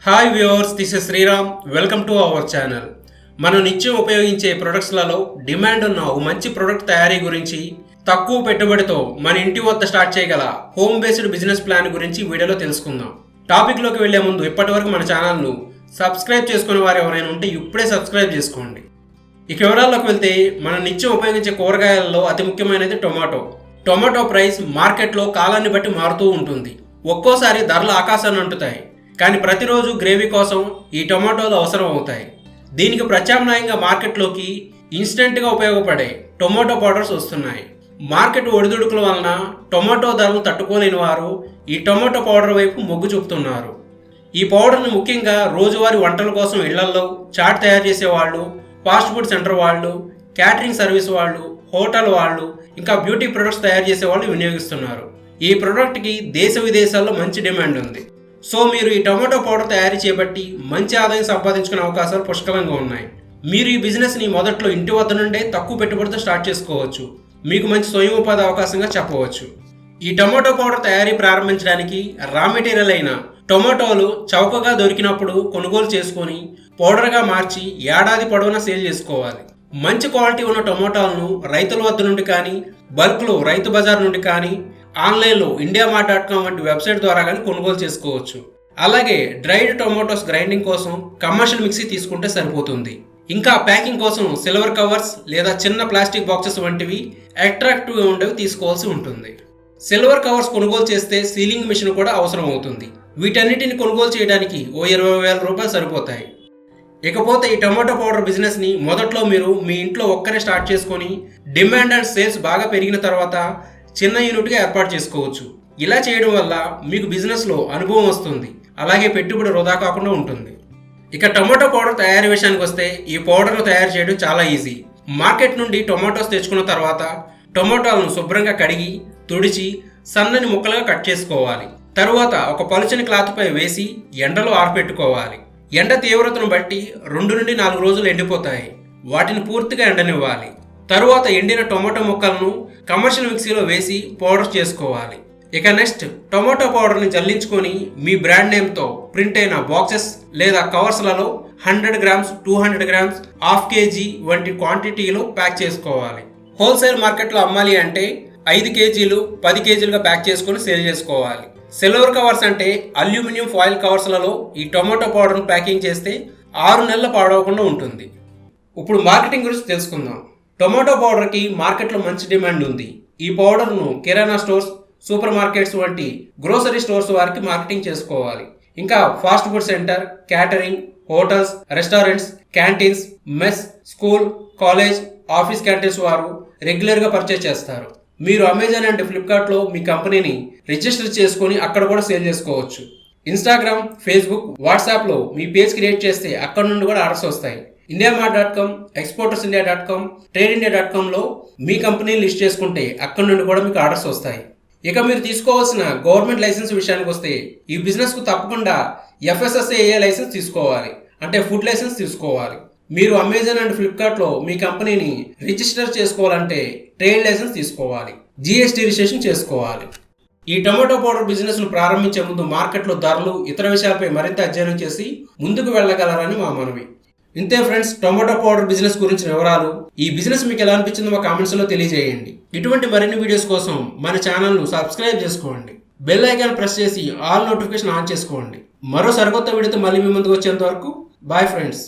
Hi viewers, this is Sriram. Welcome to our channel. మనం నిత్యం ఉపయోగించే ప్రొడక్ట్స్లలో డిమాండ్ ఉన్న ఒక మంచి ప్రొడక్ట్ తయారీ గురించి, తక్కువ పెట్టుబడితో మన ఇంటి వద్ద స్టార్ట్ చేయగల హోమ్ బేస్డ్ బిజినెస్ ప్లాన్ గురించి వీడియోలో తెలుసుకుందాం. టాపిక్లోకి వెళ్లే ముందు ఇప్పటివరకు మన ఛానల్ను సబ్స్క్రైబ్ చేసుకునే వారు ఎవరైనా ఉంటే ఇప్పుడే సబ్స్క్రైబ్ చేసుకోండి. ఇక వివరాల్లోకి వెళ్తే మనం నిత్యం ఉపయోగించే కూరగాయలలో అతి ముఖ్యమైనది టొమాటో. టొమాటో ప్రైస్ మార్కెట్లో కాలాన్ని బట్టి మారుతూ ఉంటుంది. ఒక్కోసారి ధరలు ఆకాశాన్ని అంటుతాయి, కానీ ప్రతిరోజు గ్రేవీ కోసం ఈ టొమాటోలు అవసరం అవుతాయి. దీనికి ప్రత్యామ్నాయంగా మార్కెట్లోకి ఇన్స్టెంట్గా ఉపయోగపడే టొమాటో పౌడర్స్ వస్తున్నాయి. మార్కెట్ ఒడిదుడుకుల వలన టొమాటో ధరలు తట్టుకోలేని వారు ఈ టొమాటో పౌడర్ వైపు మొగ్గు చూపుతున్నారు. ఈ పౌడర్ని ముఖ్యంగా రోజువారీ వంటల కోసం ఇళ్లల్లో చాట్ తయారు చేసేవాళ్ళు, ఫాస్ట్ ఫుడ్ సెంటర్ వాళ్ళు, క్యాటరింగ్ సర్వీస్ వాళ్ళు, హోటల్ వాళ్ళు, ఇంకా బ్యూటీ ప్రొడక్ట్స్ తయారు చేసే వాళ్ళు వినియోగిస్తున్నారు. ఈ ప్రోడక్ట్కి దేశ విదేశాల్లో మంచి డిమాండ్ ఉంది. సో మీరు ఈ టొమాటో పౌడర్ తయారీ చేపట్టి మంచి ఆదాయం సంపాదించుకునే అవకాశాలు పుష్కలంగా ఉన్నాయి. మీరు ఈ బిజినెస్ని మొదట్లో ఇంటి వద్ద నుండే తక్కువ పెట్టుబడితో స్టార్ట్ చేసుకోవచ్చు. మీకు మంచి స్వయం ఉపాధి అవకాశంగా చెప్పవచ్చు. ఈ టొమాటో పౌడర్ తయారీ ప్రారంభించడానికి రా మెటీరియల్ అయిన టొమాటోలు చౌకగా దొరికినప్పుడు కొనుగోలు చేసుకొని పౌడర్గా మార్చి ఏడాది పొడవునా సేల్ చేసుకోవాలి. మంచి క్వాలిటీ ఉన్న టొమాటోలను రైతుల వద్ద నుండి కానీ, బల్క్లో రైతు బజార్ నుండి కానీ, ఆన్లైన్లో indiamart.com వంటి వెబ్సైట్ ద్వారా కానీ కొనుగోలు చేసుకోవచ్చు. అలాగే డ్రైడ్ టొమాటోస్ గ్రైండింగ్ కోసం కమర్షియల్ మిక్సీ తీసుకుంటే సరిపోతుంది. ఇంకా ప్యాకింగ్ కోసం సిల్వర్ కవర్స్ లేదా చిన్న ప్లాస్టిక్ బాక్సెస్ వంటివి అట్రాక్టివ్గా ఉండేవి తీసుకోవాల్సి ఉంటుంది. సిల్వర్ కవర్స్ కొనుగోలు చేస్తే సీలింగ్ మిషన్ కూడా అవసరం అవుతుంది. వీటన్నిటిని కొనుగోలు చేయడానికి ఓ 20,000 రూపాయలు సరిపోతాయి. ఇకపోతే ఈ టొమాటో పౌడర్ బిజినెస్ని మొదట్లో మీరు మీ ఇంట్లో ఒక్కరే స్టార్ట్ చేసుకొని డిమాండ్ అండ్ సేల్స్ బాగా పెరిగిన తర్వాత చిన్న యూనిట్గా ఏర్పాటు చేసుకోవచ్చు. ఇలా చేయడం వల్ల మీకు బిజినెస్లో అనుభవం వస్తుంది, అలాగే పెట్టుబడి వృధా కాకుండా ఉంటుంది. ఇక టొమాటో పౌడర్ తయారీ విషయానికి వస్తే ఈ పౌడర్ను తయారు చేయడం చాలా ఈజీ. మార్కెట్ నుండి టొమాటోస్ తెచ్చుకున్న తర్వాత టొమాటోలను శుభ్రంగా కడిగి తుడిచి సన్నని ముక్కలుగా కట్ చేసుకోవాలి. తరువాత ఒక పలుచని క్లాత్పై వేసి ఎండలో ఆరబెట్టుకోవాలి. ఎండ తీవ్రతను బట్టి 2 నుండి 4 రోజులు ఎండిపోతాయి. వాటిని పూర్తిగా ఎండనివ్వాలి. తరువాత ఎండిన టొమాటో ముక్కలను కమర్షియల్ మిక్సీలో వేసి పౌడర్ చేసుకోవాలి. ఇక నెక్స్ట్ టొమాటో పౌడర్ని జల్లించుకొని మీ బ్రాండ్ నేమ్తో ప్రింట్ అయిన బాక్సెస్ లేదా కవర్స్లలో 100 గ్రామ్స్, 200 గ్రామ్స్, ½ kg వంటి క్వాంటిటీలో ప్యాక్ చేసుకోవాలి. హోల్సేల్ మార్కెట్లో అమ్మాలి అంటే 5 kgలు, 10 kgలుగా ప్యాక్ చేసుకొని సేల్ చేసుకోవాలి. సిల్వర్ కవర్స్ అంటే అల్యూమినియం ఫాయిల్ కవర్స్లలో ఈ టొమాటో పౌడర్ను ప్యాకింగ్ చేస్తే 6 నెలలు పాడవకుండా ఉంటుంది. ఇప్పుడు మార్కెటింగ్ గురించి తెలుసుకుందాం. టొమాటో పౌడర్కి మార్కెట్లో మంచి డిమాండ్ ఉంది. ఈ పౌడర్ను కిరాణా స్టోర్స్, సూపర్ మార్కెట్స్ వంటి గ్రోసరీ స్టోర్స్ వారికి మార్కెటింగ్ చేసుకోవాలి. ఇంకా fast food centre, catering, hotels, restaurants, canteens, mess, school, college, office canteens వారు రెగ్యులర్గా పర్చేస్ చేస్తారు. మీరు అమెజాన్ అండ్ ఫ్లిప్కార్ట్లో మీ కంపెనీని రిజిస్టర్ చేసుకొని అక్కడ కూడా సేల్ చేసుకోవచ్చు. ఇన్స్టాగ్రామ్, ఫేస్బుక్, వాట్సాప్లో మీ పేజ్ క్రియేట్ చేస్తే అక్కడ నుండి కూడా ఆర్డర్స్ వస్తాయి. indiamart.com, exportersindia.com, tradeindia.comలో మీ కంపెనీని లిస్ట్ చేసుకుంటే అక్కడ నుండి కూడా మీకు ఆర్డర్స్ వస్తాయి. ఇక మీరు తీసుకోవాల్సిన గవర్నమెంట్ లైసెన్స్ విషయానికి వస్తే ఈ బిజినెస్కు తప్పకుండా FSSAI లైసెన్స్ తీసుకోవాలి, అంటే ఫుడ్ లైసెన్స్ తీసుకోవాలి. మీరు అమెజాన్ అండ్ ఫ్లిప్కార్ట్లో మీ కంపెనీని రిజిస్టర్ చేసుకోవాలంటే ట్రేడ్ లైసెన్స్ తీసుకోవాలి, GST రిజిస్ట్రేషన్ చేసుకోవాలి. ఈ టొమాటో పౌడర్ బిజినెస్ను ప్రారంభించే ముందు మార్కెట్లో ధరలు, ఇతర విషయాలపై మరింత అధ్యయనం చేసి ముందుకు వెళ్ళగలరని మా మనవి. ఇంతే ఫ్రెండ్స్, టొమాటో పౌడర్ బిజినెస్ గురించిన వివరాలు. ఈ బిజినెస్ మీకు ఎలా అనిపించిందో మా కామెంట్స్లో తెలియజేయండి. ఇటువంటి మరిన్ని వీడియోస్ కోసం మన ఛానల్ను సబ్స్క్రైబ్ చేసుకోండి. బెల్ ఐకాన్ ప్రెస్ చేసి ఆల్ నోటిఫికేషన్ ఆన్ చేసుకోండి. మరో సరికొత్త వీడియోతో మళ్ళీ మీ ముందుకు వచ్చేంత వరకు బాయ్ ఫ్రెండ్స్.